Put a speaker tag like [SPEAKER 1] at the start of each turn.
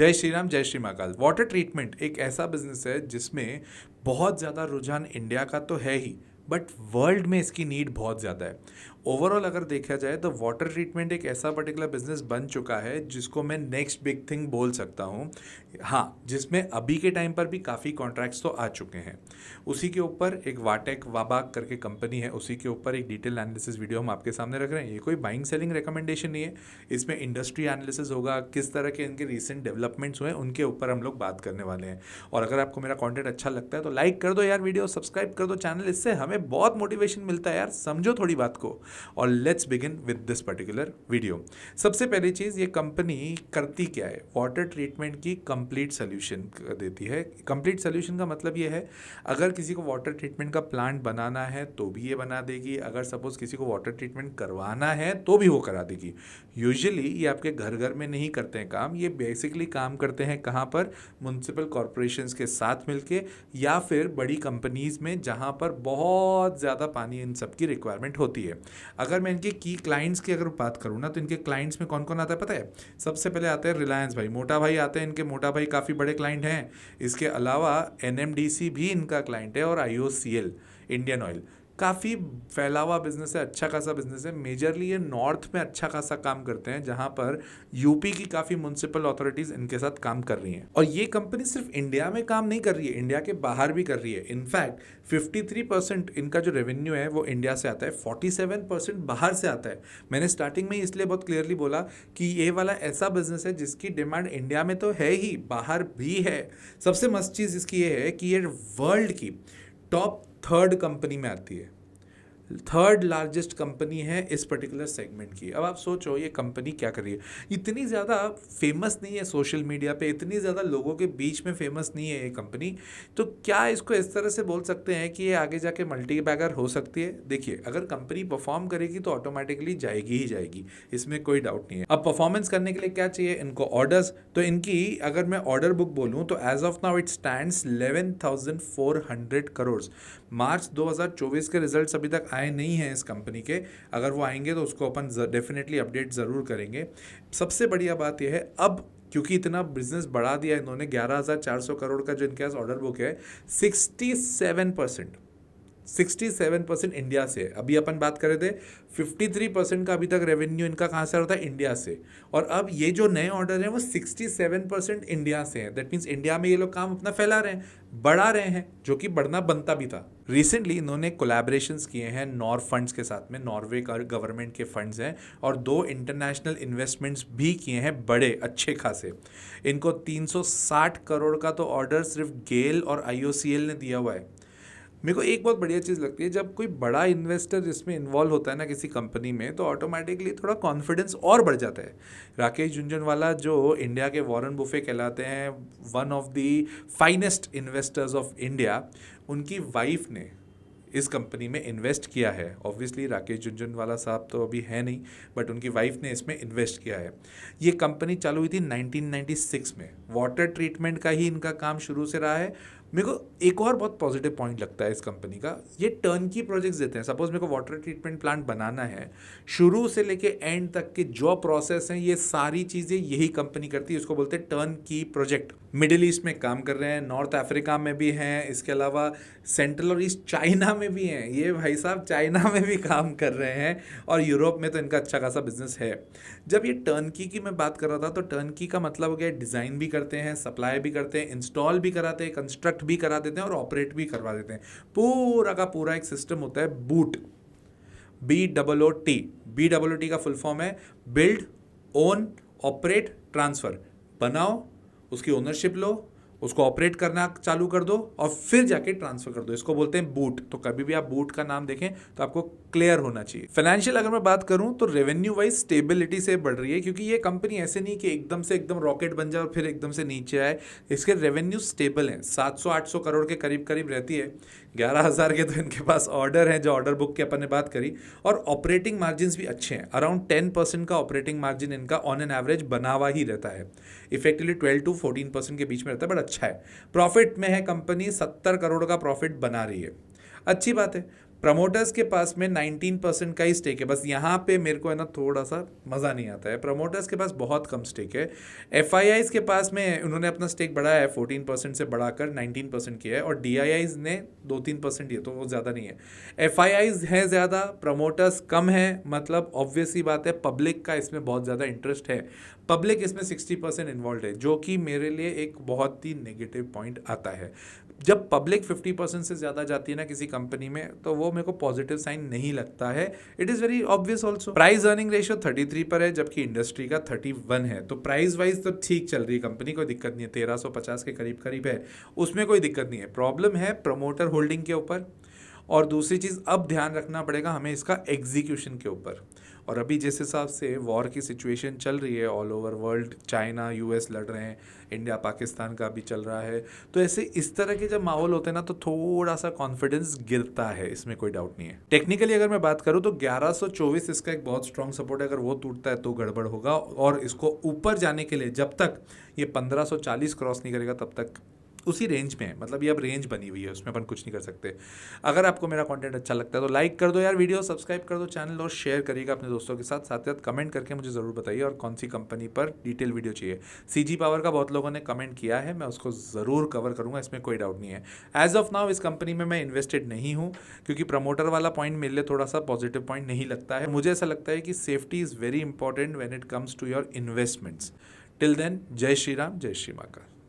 [SPEAKER 1] जय श्री राम, जय Shri Mahakal. Water treatment एक ऐसा बिजनेस है जिसमें बहुत ज़्यादा रुझान इंडिया का तो है ही, बट वर्ल्ड में इसकी नीड बहुत ज़्यादा है। ओवरऑल अगर देखा जाए तो वाटर ट्रीटमेंट एक ऐसा पर्टिकुलर बिजनेस बन चुका है जिसको मैं नेक्स्ट बिग थिंग बोल सकता हूँ। हाँ, जिसमें अभी के टाइम पर भी काफ़ी कॉन्ट्रैक्ट्स तो आ चुके हैं। उसी के ऊपर एक वाटेक वाबाक करके कंपनी है, उसी के ऊपर एक डिटेल एनालिसिस वीडियो हम आपके सामने रख रहे हैं। ये कोई बाइंग सेलिंग रिकमेंडेशन नहीं है, इसमें इंडस्ट्री एनालिसिस होगा, किस तरह के इनके रिसेंट डेवलपमेंट्स हुए उनके ऊपर हम लोग बात करने वाले हैं। और अगर आपको मेरा कंटेंट अच्छा लगता है तो लाइक कर दो यार, वीडियो सब्सक्राइब कर दो चैनल, इससे हमें बहुत मोटिवेशन मिलता है यार। समझो थोड़ी बात को और let's begin with this particular video. सबसे पहली चीज़, ये कंपनी करती क्या है? वाटर ट्रीटमेंट की कंप्लीट सोल्यूशन देती है। कंप्लीट सोल्यूशन का मतलब ये है, अगर किसी को वाटर ट्रीटमेंट का प्लांट बनाना है तो भी ये बना देगी, अगर सपोज किसी को वाटर ट्रीटमेंट करवाना है तो भी वो करा देगी। यूजुअली ये आपके घर घर में नहीं करते हैं काम, ये बेसिकली काम करते हैं कहाँ पर? म्युनिसिपल कॉरपोरेशंस के साथ मिलके या फिर बड़ी कंपनीज में, जहाँ पर बहुत ज़्यादा पानी इन सब की रिक्वायरमेंट होती है। अगर मैं इनके की क्लाइंट्स की अगर बात करूँ ना, तो इनके क्लाइंट्स में कौन कौन आता है पता है? सबसे पहले आते हैं रिलायंस भाई, मोटा भाई आते हैं, इनके मोटा भाई काफ़ी बड़े क्लाइंट हैं। इसके अलावा एनएमडीसी भी इनका क्लाइंट है, और आईओसीएल, इंडियन ऑयल। काफ़ी फैला हुआ बिजनेस है, अच्छा खासा बिजनेस है। मेजरली ये नॉर्थ में अच्छा खासा काम करते हैं, जहाँ पर यूपी की काफ़ी म्युनिसिपल अथॉरिटीज़ इनके साथ काम कर रही हैं। और ये कंपनी सिर्फ इंडिया में काम नहीं कर रही है, इंडिया के बाहर भी कर रही है। इनफैक्ट 53% इनका जो रेवेन्यू है वो इंडिया से आता है, 47% बाहर से आता है। मैंने स्टार्टिंग में इसलिए बहुत क्लियरली बोला कि ये वाला ऐसा बिजनेस है जिसकी डिमांड इंडिया में तो है ही, बाहर भी है। सबसे मस्त चीज़ इसकी ये है कि ये वर्ल्ड की टॉप थर्ड कंपनी में आती है, थर्ड लार्जेस्ट कंपनी है इस पर्टिकुलर सेगमेंट की। अब आप सोचो ये कंपनी क्या कर रही है। इतनी ज़्यादा फेमस नहीं है सोशल मीडिया पे, इतनी ज़्यादा लोगों के बीच में फेमस नहीं है ये कंपनी। तो क्या इसको इस तरह से बोल सकते हैं कि ये आगे जाके मल्टी बैगर हो सकती है? देखिए, अगर कंपनी परफॉर्म करेगी तो ऑटोमेटिकली जाएगी ही जाएगी, इसमें कोई डाउट नहीं है। अब परफॉर्मेंस करने के लिए क्या चाहिए इनको? ऑर्डर्स। तो इनकी अगर मैं ऑर्डर बुक बोलूँ तो as of now it stands 11,400 crore. March 2024 के रिजल्ट्स अभी तक आए नहीं हैं इस कंपनी के, अगर वो आएंगे तो उसको अपन डेफिनेटली अपडेट ज़रूर करेंगे। सबसे बढ़िया बात यह है, अब क्योंकि इतना बिजनेस बढ़ा दिया इन्होंने, 11,400 करोड़ का जो इनके पास ऑर्डर बुक है, 67% इंडिया से है। अभी अपन बात कर रहे थे 53% का अभी तक रेवेन्यू इनका कहाँ से होता है? इंडिया से। और अब ये जो नए ऑर्डर हैं वो 67% इंडिया से हैं। दैट मीन्स इंडिया में ये लोग काम अपना फैला रहे हैं, बढ़ा रहे हैं, जो कि बढ़ना बनता भी था। रिसेंटली इन्होंने कोलैबोरेशंस किए हैं नॉर फंड्स के साथ में, नॉर्वे का गवर्नमेंट के फंड्स हैं, और 2 इंटरनेशनल इन्वेस्टमेंट्स भी किए हैं बड़े अच्छे खासे। इनको 360 करोड़ का तो ऑर्डर सिर्फ गेल और आईओसीएल ने दिया हुआ है। मेरे को एक बहुत बढ़िया चीज़ लगती है, जब कोई बड़ा इन्वेस्टर इसमें इन्वॉल्व होता है ना किसी कंपनी में, तो ऑटोमेटिकली थोड़ा कॉन्फिडेंस और बढ़ जाता है। राकेश झुनझुनवाला जो इंडिया के वॉरेन बुफे कहलाते हैं, one of the finest investors of India, उनकी वाइफ ने इस कंपनी में इन्वेस्ट किया है। ऑब्वियसली राकेश झुनझुनवाला साहब तो अभी है नहीं, बट उनकी वाइफ ने इसमें इन्वेस्ट किया है। ये कंपनी चालू हुई थी 1996 में। वाटर ट्रीटमेंट का ही इनका काम शुरू से रहा है। मेरे को एक और बहुत पॉजिटिव पॉइंट लगता है इस कंपनी का, ये टर्नकी प्रोजेक्ट्स देते हैं। सपोज मेरे को वाटर ट्रीटमेंट प्लांट बनाना है, शुरू से लेके एंड तक के जो प्रोसेस हैं ये सारी चीज़ें यही कंपनी करती है। इसको बोलते हैं टर्नकी प्रोजेक्ट। मिडिल ईस्ट में काम कर रहे हैं, नॉर्थ अफ्रीका में भी हैं, इसके अलावा सेंट्रल और ईस्ट चाइना में भी हैं। ये भाई साहब चाइना में भी काम कर रहे हैं, और यूरोप में तो इनका अच्छा खासा बिजनेस है। जब ये टर्नकी की मैं बात कर रहा था, तो टर्नकी का मतलब हो गया डिज़ाइन भी करते हैं, सप्लाई भी करते हैं, इंस्टॉल भी कराते हैं, कंस्ट्रक्ट भी करा देते हैं और ऑपरेट भी करवा देते हैं। पूरा का पूरा एक सिस्टम होता है बूट, BOOT। BOOT का फुल फॉर्म है बिल्ड, ओन, ऑपरेट, ट्रांसफ़र। बनाओ, उसकी ओनरशिप लो, उसको ऑपरेट करना चालू कर दो, और फिर जाके ट्रांसफर कर दो। इसको बोलते हैं बूट। तो कभी भी आप बूट का नाम देखें तो आपको क्लियर होना चाहिए। फाइनेंशियल अगर मैं बात करूं तो रेवेन्यू वाइज स्टेबिलिटी से बढ़ रही है, क्योंकि ये कंपनी ऐसे नहीं कि एकदम से एकदम रॉकेट बन जाए और फिर एकदम से नीचे आए। इसके रेवेन्यू स्टेबल हैं, 700-800 करोड़ के करीब करीब रहती है। 11,000 के तो इनके पास ऑर्डर हैं, जो ऑर्डर बुक की अपन ने बात करी। और ऑपरेटिंग मार्जिन भी अच्छे हैं, अराउंड 10% का ऑपरेटिंग मार्जिन इनका ऑन एन एवरेज बना हुआ ही रहता है। इफेक्टिवली 12-14% के बीच में रहता है, बट अच्छा है। प्रॉफिट में है कंपनी, 70 करोड़ का प्रॉफिट बना रही है, अच्छी बात है। प्रमोटर्स के पास में 19% का ही स्टेक है, बस यहाँ पे मेरे को है ना थोड़ा सा मज़ा नहीं आता है। प्रमोटर्स के पास बहुत कम स्टेक है। एफ के पास में उन्होंने अपना स्टेक बढ़ाया है, 14% से बढ़ाकर 19% किया है, और डी ने 2-3% दिए, तो वो ज़्यादा नहीं है। एफ है ज़्यादा, प्रमोटर्स कम है, मतलब ऑब्वियस ही बात है पब्लिक का इसमें बहुत ज़्यादा इंटरेस्ट है। पब्लिक इसमें 60% इन्वॉल्व है, जो कि मेरे लिए एक बहुत ही नेगेटिव पॉइंट आता है। जब पब्लिक 50% से ज़्यादा जाती है ना किसी कंपनी में, तो वो मेरे को पॉजिटिव साइन नहीं लगता है। It is very obvious also. Price earning ratio 33 पर है, जबकि इंडस्ट्री का 31 है, तो प्राइस वाइज तो ठीक चल रही है कंपनी, कोई दिक्कत नहीं है। 1350 के करीब करीब है, उसमें कोई दिक्कत नहीं है। प्रॉब्लम है प्रमोटर होल्डिंग के ऊपर, और दूसरी चीज़ अब ध्यान रखना पड़ेगा हमें इसका एग्जीक्यूशन के ऊपर। और अभी जिस हिसाब से वॉर की सिचुएशन चल रही है all over world, China US लड़ रहे हैं, इंडिया पाकिस्तान का भी चल रहा है, तो ऐसे इस तरह के जब माहौल होते हैं ना, तो थोड़ा सा कॉन्फिडेंस गिरता है, इसमें कोई डाउट नहीं है। टेक्निकली अगर मैं बात करूँ तो 1124 इसका एक बहुत स्ट्रॉन्ग सपोर्ट है, अगर वो टूटता है तो गड़बड़ होगा। और इसको ऊपर जाने के लिए जब तक ये 1540 क्रॉस नहीं करेगा तब तक उसी रेंज में है, मतलब ये अब रेंज बनी हुई है, उसमें अपन कुछ नहीं कर सकते। अगर आपको मेरा कंटेंट अच्छा लगता है तो लाइक कर दो यार वीडियो, सब्सक्राइब कर दो चैनल, और शेयर करिएगा अपने दोस्तों के साथ। साथ साथ कमेंट करके मुझे ज़रूर बताइए और कौन सी कंपनी पर डिटेल वीडियो चाहिए। सीजी पावर का बहुत लोगों ने कमेंट किया है, मैं उसको ज़रूर कवर करूँगा, इसमें कोई डाउट नहीं है। एज ऑफ नाउ इस कंपनी में मैं इन्वेस्टेड नहीं हूँ, क्योंकि प्रमोटर वाला पॉइंट मेरे लिए थोड़ा सा पॉजिटिव पॉइंट नहीं लगता है। मुझे ऐसा लगता है कि safety is very important when it comes to your investments. Till then, जय श्री राम, जय श्री महाकाल।